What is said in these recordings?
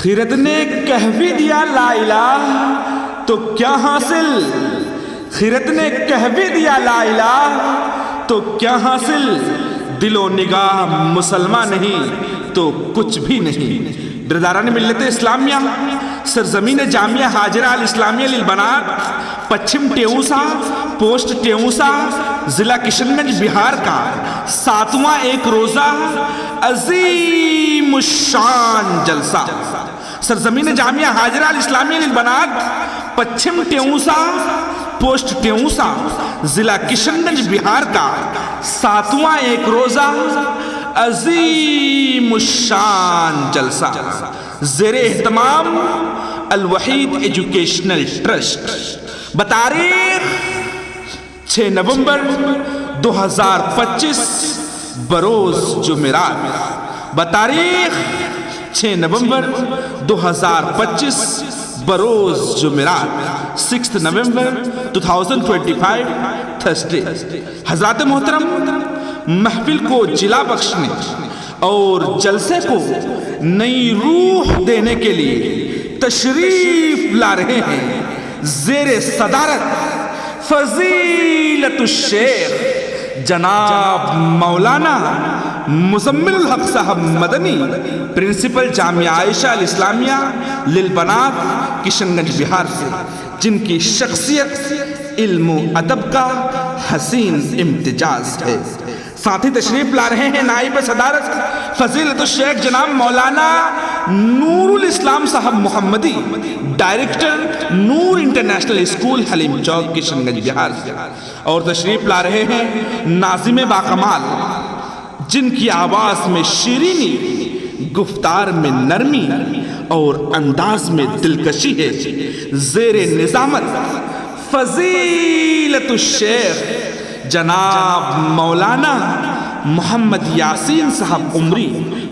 خرد نے کہہ بھی دیا لا الہ تو کیا حاصل، خرد نے کہہ بھی دیا لا الہ تو کیا حاصل، دل و نگاہ مسلمان نہیں تو کچھ بھی نہیں۔ برادران ملت اسلامیہ، سرزمین جامعہ ہاجرہ الاسلامیہ للبنات، پچھم ٹیوسا، پوسٹ ٹیوسا، ضلع کشن گنج بہار کا 7واں ایک روزہ عظیم الشان جلسہ، سرزمین جامعہ ہاجرہ الاسلامیہ للبنات، پچھم ٹیوسا، پوسٹ ٹیوسا، ضلع کشن گنج بہار کا 7واں ایک روزہ عظیم الشان جلسہ، زیر اہتمام الوحید ایجوکیشنل ٹرسٹ، بتاریخ 6 نومبر 2025 بروز جمعرات، بتاریخ 6 نومبر 2025 بروز جمعرات، 6 نومبر 2025 تھرسڈے۔ حضرات محترم، محفل کو جلا بخشنے اور جلسے کو نئی روح دینے کے لیے تشریف لا رہے ہیں زیر صدارت فضیلت الشیخ جناب مولانا مزمل الحق صاحب مدنی، پرنسپل جامعہ عائشہ الاسلامیہ للبنات کشن گنج بہار سے، جن کی شخصیت علم و ادب کا حسین امتزاج ہے۔ ساتھ ہی تشریف لا رہے ہیں نائب صدارت فضیلت الشیخ جناب مولانا نور الاسلام صاحب محمدی، ڈائریکٹر نور انٹرنیشنل اسکول حلیم چوک کشن گنج بہار سے، اور تشریف لا رہے ہیں ناظم باکمال، جن کی آواز میں شیرینی، گفتار میں نرمی اور انداز میں دلکشی ہے، زیر نظامت فضیلت الشیخ جناب مولانا محمد یاسین صاحب عمری،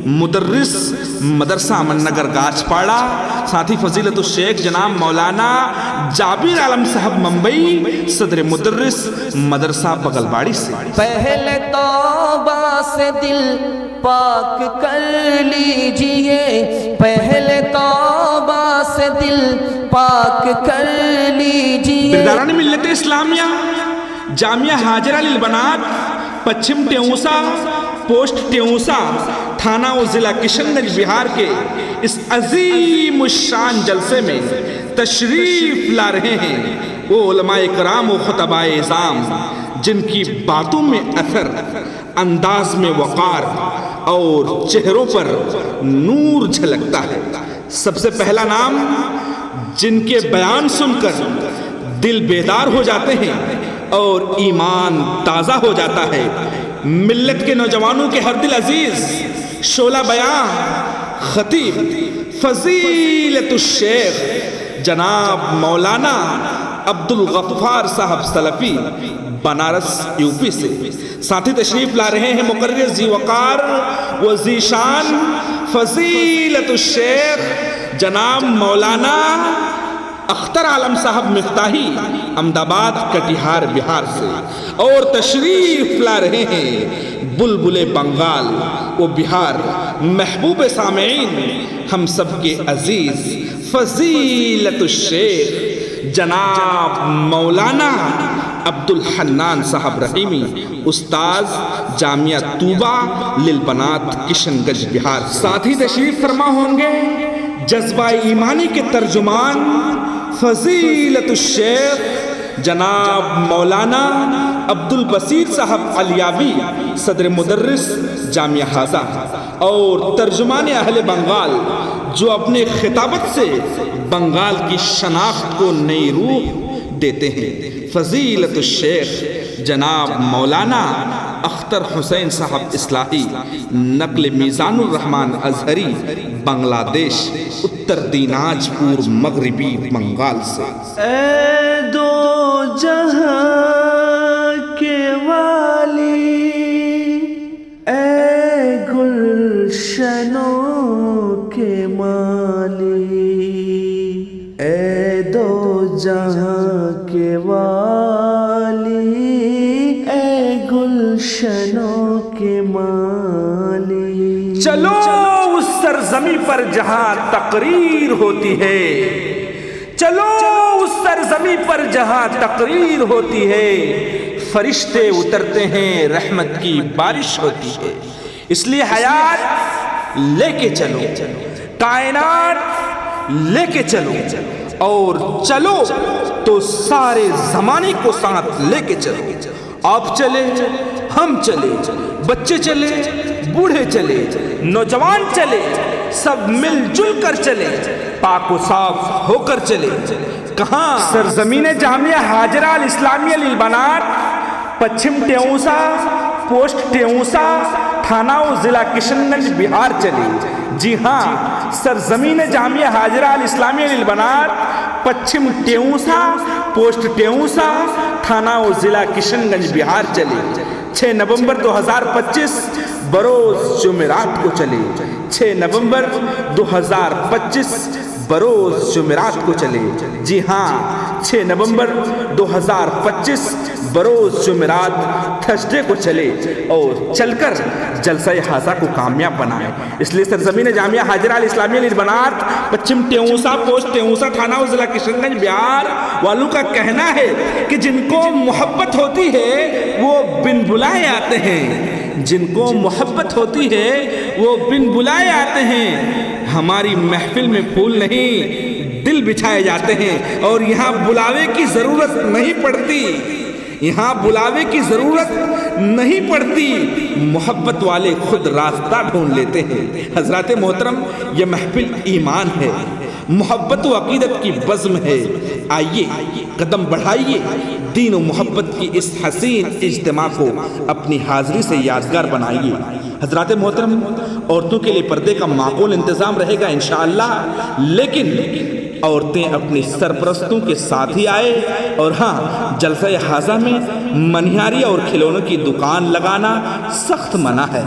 مدرس مدرسہ امن نگر گاچ پاڑا، ساتھ ہی فضیلت الشیخ جناب مولانا جابر عالم صاحب ممبئی، صدر مدرس مدرسہ بغل باڑی سے۔ پہلے توبہ سے دل پاک کر لیجئے، پہلے توبہ سے دل پاک کر لیجئے۔ برادران ملت اسلامیہ، جامعہ ہاجرہ للبنات، پچھم ٹیوسا، پوسٹ ٹیوسا، تھانہ و ضلع کشن گنج بہار کے اس عظیم الشان جلسے میں تشریف لا رہے ہیں وہ علماء کرام و خطباء اعظام، جن کی باتوں میں اثر، انداز میں وقار اور چہروں پر نور جھلکتا ہے۔ سب سے پہلا نام جن کے بیان سن کر دل بیدار ہو جاتے ہیں اور ایمان تازہ ہو جاتا ہے، ملت کے نوجوانوں کے ہر دل عزیز، شعلہ بیان، خطیب فضیلت الشیخ جناب مولانا عبدالغفار صاحب سلفی، بنارس یو پی سے۔ ساتھ ہی تشریف لا رہے ہیں مقرر ذی وقار و ذی شان فضیلت الشیخ جناب مولانا اختر عالم صاحب مفتاحی، احمدآباد کٹیہار بہار سے، اور تشریف لا رہے ہیں بلبل بنگال و بہار، محبوب سامعین ہم سب کے عزیز فضیلت الشیخ جناب مولانا عبدالحنان صاحب رحیمی، استاذ جامعہ طوبہ للبنات کشن گنج بہار۔ ساتھ ہی تشریف فرما ہوں گے جذبہ ایمانی کے ترجمان فضیلت الشیخ جناب مولانا عبدالبصیر صاحب علیاوی، صدر مدرس جامعہ ہازہ، اور ترجمان اہل بنگال، جو اپنے خطابت سے بنگال کی شناخت کو نئی روح دیتے ہیں، فضیلت الشیخ جناب مولانا اختر حسین صاحب اصلاحی، نقل میزان الرحمن ازہری، بنگلہ دیش، اتر دیناج پور مغربی بنگال سے۔ اے دو جہاں کے والی، اے گلشنوں کے مالی، اے دو جہاں کے والی، اے گلشنوں کے مالی، چلو اس سرزمین پر جہاں تقریر ہوتی ہے، چلو اس سرزمین پر جہاں تقریر ہوتی ہے، فرشتے اترتے ہیں، رحمت کی بارش ہوتی ہے۔ اس لیے حیات لے کے چلو، کائنات لے کے چلو، اور چلو تو سارے زمانے کو ساتھ لے کے چلو۔ آپ چلے، ہم چلے، بچے چلے، بوڑھے چلے، نوجوان چلے، سب مل جل کر چلے، پاک و صاف ہو کر چلے۔ کہاں؟ سرزمین جامعہ ہاجرہ الاسلامیہ للبنات، پچھم ٹیونسا، پوسٹ ٹیونسا، تھانہ و ضلع کشن گنج، بہار چلے۔ جی ہاں، سرزمین جامعہ ہاجرہ الاسلامیہ للبنات، پچھم ٹیونسا، پوسٹ ٹیونسا، تھانہ و ضلع کشن گنج، بہار چلے۔ 6 نومبر 2025 بروز جمعرات کو چلے۔ 6 نومبر 2025 بروز جمعرات کو چلے۔ جی ہاں، 6 نومبر 2025 بروز جمعرات تھرسڈے کو چلے، اور چل کر جلسہ ہاضہ کو کامیاب بنائے۔ اس لیے سرزمین جامعہ ہاجرہ الاسلامیہ للبنات، پچھم ٹیونسا، پوسٹ ٹیونسا، تھانہ و ضلع کشن گنج، بہار والوں کا کہنا ہے کہ جن کو محبت ہوتی ہے وہ بن بلائے آتے ہیں، جن کو محبت ہوتی ہے وہ بن بلائے آتے ہیں۔ ہماری محفل میں پھول نہیں، دل بچھائے جاتے ہیں، اور یہاں بلاوے کی ضرورت نہیں پڑتی، یہاں بلاوے کی ضرورت نہیں پڑتی، محبت والے خود راستہ ڈھونڈ لیتے ہیں۔ حضرات محترم، یہ محفل ایمان ہے، محبت و عقیدت کی بزم ہے۔ آئیے قدم بڑھائیے، دین و محبت کی اس حسین اجتماع کو اپنی حاضری سے یادگار بنائیے۔ حضرات محترم، عورتوں کے لیے پردے کا معقول انتظام رہے گا انشاءاللہ، لیکن عورتیں اپنی سرپرستوں کے ساتھ ہی آئے، اور ہاں، جلسہ ہاضہ میں منہاری اور کھلونوں کی دکان لگانا سخت منع ہے۔